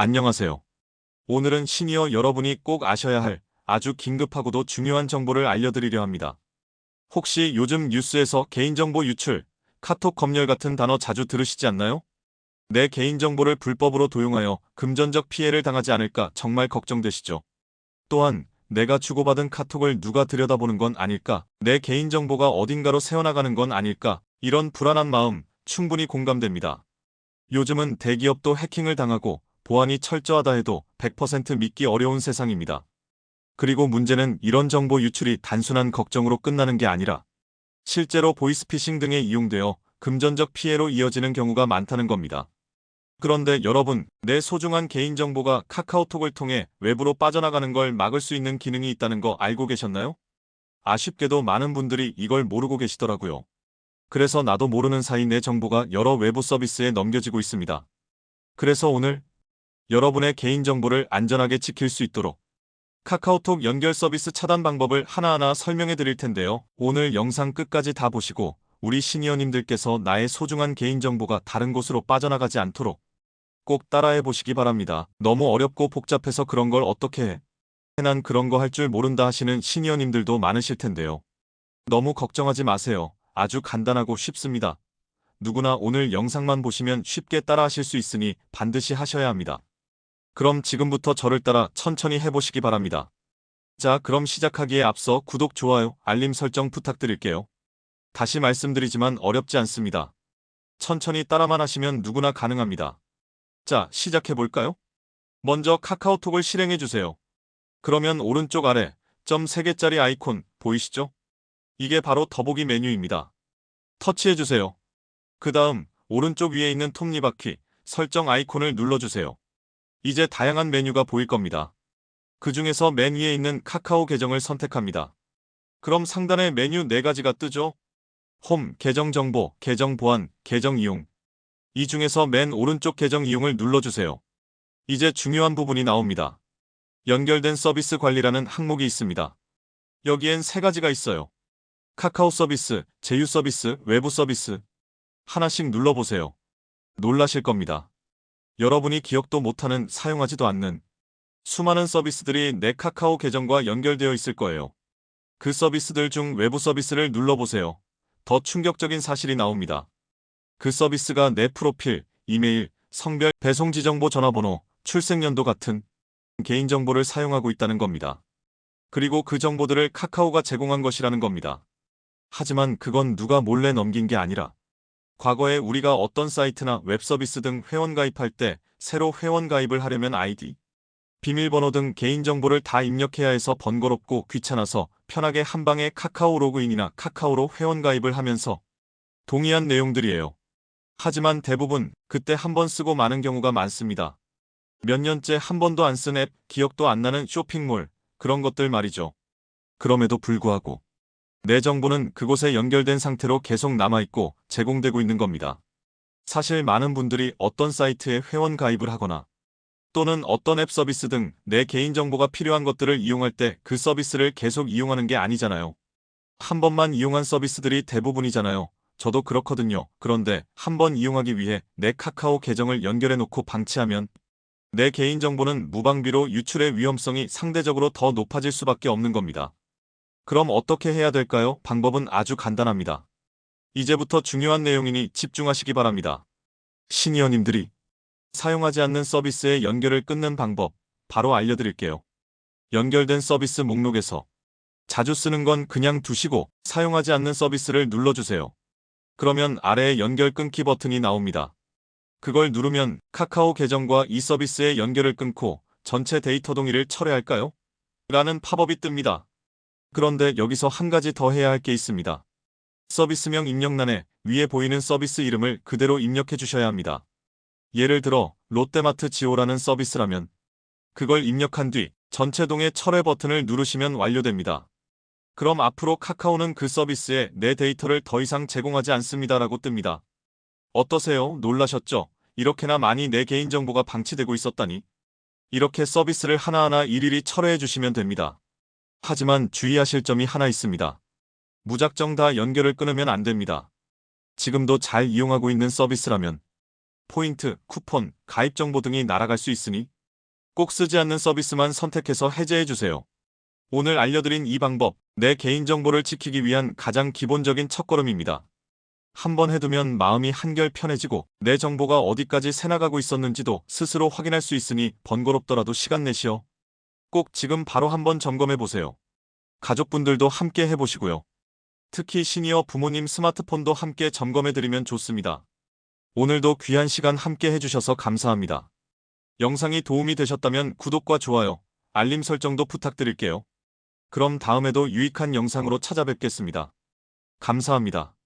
안녕하세요. 오늘은 시니어 여러분이 꼭 아셔야 할 아주 긴급하고도 중요한 정보를 알려드리려 합니다. 혹시 요즘 뉴스에서 개인정보 유출, 카톡 검열 같은 단어 자주 들으시지 않나요? 내 개인정보를 불법으로 도용하여 금전적 피해를 당하지 않을까 정말 걱정되시죠? 또한 내가 주고받은 카톡을 누가 들여다보는 건 아닐까? 내 개인정보가 어딘가로 새어나가는 건 아닐까? 이런 불안한 마음 충분히 공감됩니다. 요즘은 대기업도 해킹을 당하고 보안이 철저하다 해도 100% 믿기 어려운 세상입니다. 그리고 문제는 이런 정보 유출이 단순한 걱정으로 끝나는 게 아니라 실제로 보이스피싱 등에 이용되어 금전적 피해로 이어지는 경우가 많다는 겁니다. 그런데 여러분, 내 소중한 개인정보가 카카오톡을 통해 외부로 빠져나가는 걸 막을 수 있는 기능이 있다는 거 알고 계셨나요? 아쉽게도 많은 분들이 이걸 모르고 계시더라고요. 그래서 나도 모르는 사이 내 정보가 여러 외부 서비스에 넘겨지고 있습니다. 그래서 오늘 여러분의 개인정보를 안전하게 지킬 수 있도록 카카오톡 연결 서비스 차단 방법을 하나하나 설명해 드릴 텐데요. 오늘 영상 끝까지 다 보시고 우리 시니어님들께서 나의 소중한 개인정보가 다른 곳으로 빠져나가지 않도록 꼭 따라해 보시기 바랍니다. 너무 어렵고 복잡해서 그런 걸 어떻게 해? 난 그런 거 할 줄 모른다 하시는 시니어님들도 많으실 텐데요. 너무 걱정하지 마세요. 아주 간단하고 쉽습니다. 누구나 오늘 영상만 보시면 쉽게 따라하실 수 있으니 반드시 하셔야 합니다. 그럼 지금부터 저를 따라 천천히 해보시기 바랍니다. 자, 그럼 시작하기에 앞서 구독, 좋아요, 알림 설정 부탁드릴게요. 다시 말씀드리지만 어렵지 않습니다. 천천히 따라만 하시면 누구나 가능합니다. 자, 시작해볼까요? 먼저 카카오톡을 실행해주세요. 그러면 오른쪽 아래 점 3개짜리 아이콘 보이시죠? 이게 바로 더보기 메뉴입니다. 터치해주세요. 그 다음 오른쪽 위에 있는 톱니바퀴 설정 아이콘을 눌러주세요. 이제 다양한 메뉴가 보일 겁니다. 그 중에서 맨 위에 있는 카카오 계정을 선택합니다. 그럼 상단에 메뉴 4가지가 뜨죠? 홈, 계정 정보, 계정 보안, 계정 이용. 이 중에서 맨 오른쪽 계정 이용을 눌러주세요. 이제 중요한 부분이 나옵니다. 연결된 서비스 관리라는 항목이 있습니다. 여기엔 3가지가 있어요. 카카오 서비스, 제휴 서비스, 외부 서비스. 하나씩 눌러보세요. 놀라실 겁니다. 여러분이 기억도 못하는, 사용하지도 않는 수많은 서비스들이 내 카카오 계정과 연결되어 있을 거예요. 그 서비스들 중 외부 서비스를 눌러보세요. 더 충격적인 사실이 나옵니다. 그 서비스가 내 프로필, 이메일, 성별, 배송지정보, 전화번호, 출생연도 같은 개인정보를 사용하고 있다는 겁니다. 그리고 그 정보들을 카카오가 제공한 것이라는 겁니다. 하지만 그건 누가 몰래 넘긴 게 아니라 과거에 우리가 어떤 사이트나 웹서비스 등 회원가입할 때 새로 회원가입을 하려면 아이디, 비밀번호 등 개인정보를 다 입력해야 해서 번거롭고 귀찮아서 편하게 한방에 카카오 로그인이나 카카오로 회원가입을 하면서 동의한 내용들이에요. 하지만 대부분 그때 한 번 쓰고 마는 경우가 많습니다. 몇 년째 한 번도 안 쓴 앱, 기억도 안 나는 쇼핑몰, 그런 것들 말이죠. 그럼에도 불구하고 내 정보는 그곳에 연결된 상태로 계속 남아있고 제공되고 있는 겁니다. 사실 많은 분들이 어떤 사이트에 회원 가입을 하거나 또는 어떤 앱 서비스 등 내 개인정보가 필요한 것들을 이용할 때 그 서비스를 계속 이용하는 게 아니잖아요. 한 번만 이용한 서비스들이 대부분이잖아요. 저도 그렇거든요. 그런데 한 번 이용하기 위해 내 카카오 계정을 연결해 놓고 방치하면 내 개인정보는 무방비로 유출의 위험성이 상대적으로 더 높아질 수밖에 없는 겁니다. 그럼 어떻게 해야 될까요? 방법은 아주 간단합니다. 이제부터 중요한 내용이니 집중하시기 바랍니다. 시니어님들이 사용하지 않는 서비스의 연결을 끊는 방법 바로 알려드릴게요. 연결된 서비스 목록에서 자주 쓰는 건 그냥 두시고 사용하지 않는 서비스를 눌러주세요. 그러면 아래에 연결 끊기 버튼이 나옵니다. 그걸 누르면 카카오 계정과 이 서비스의 연결을 끊고 전체 데이터 동의를 철회할까요? 라는 팝업이 뜹니다. 그런데 여기서 한 가지 더 해야 할 게 있습니다. 서비스명 입력란에 위에 보이는 서비스 이름을 그대로 입력해 주셔야 합니다. 예를 들어 롯데마트 지오라는 서비스라면 그걸 입력한 뒤 전체 동의 철회 버튼을 누르시면 완료됩니다. 그럼 앞으로 카카오는 그 서비스에 내 데이터를 더 이상 제공하지 않습니다라고 뜹니다. 어떠세요? 놀라셨죠? 이렇게나 많이 내 개인정보가 방치되고 있었다니. 이렇게 서비스를 하나하나 일일이 철회해 주시면 됩니다. 하지만 주의하실 점이 하나 있습니다. 무작정 다 연결을 끊으면 안 됩니다. 지금도 잘 이용하고 있는 서비스라면 포인트, 쿠폰, 가입 정보 등이 날아갈 수 있으니 꼭 쓰지 않는 서비스만 선택해서 해제해주세요. 오늘 알려드린 이 방법, 내 개인정보를 지키기 위한 가장 기본적인 첫걸음입니다. 한번 해두면 마음이 한결 편해지고 내 정보가 어디까지 새나가고 있었는지도 스스로 확인할 수 있으니 번거롭더라도 시간 내시어 꼭 지금 바로 한번 점검해보세요. 가족분들도 함께 해보시고요. 특히 시니어 부모님 스마트폰도 함께 점검해드리면 좋습니다. 오늘도 귀한 시간 함께 해주셔서 감사합니다. 영상이 도움이 되셨다면 구독과 좋아요, 알림 설정도 부탁드릴게요. 그럼 다음에도 유익한 영상으로 찾아뵙겠습니다. 감사합니다.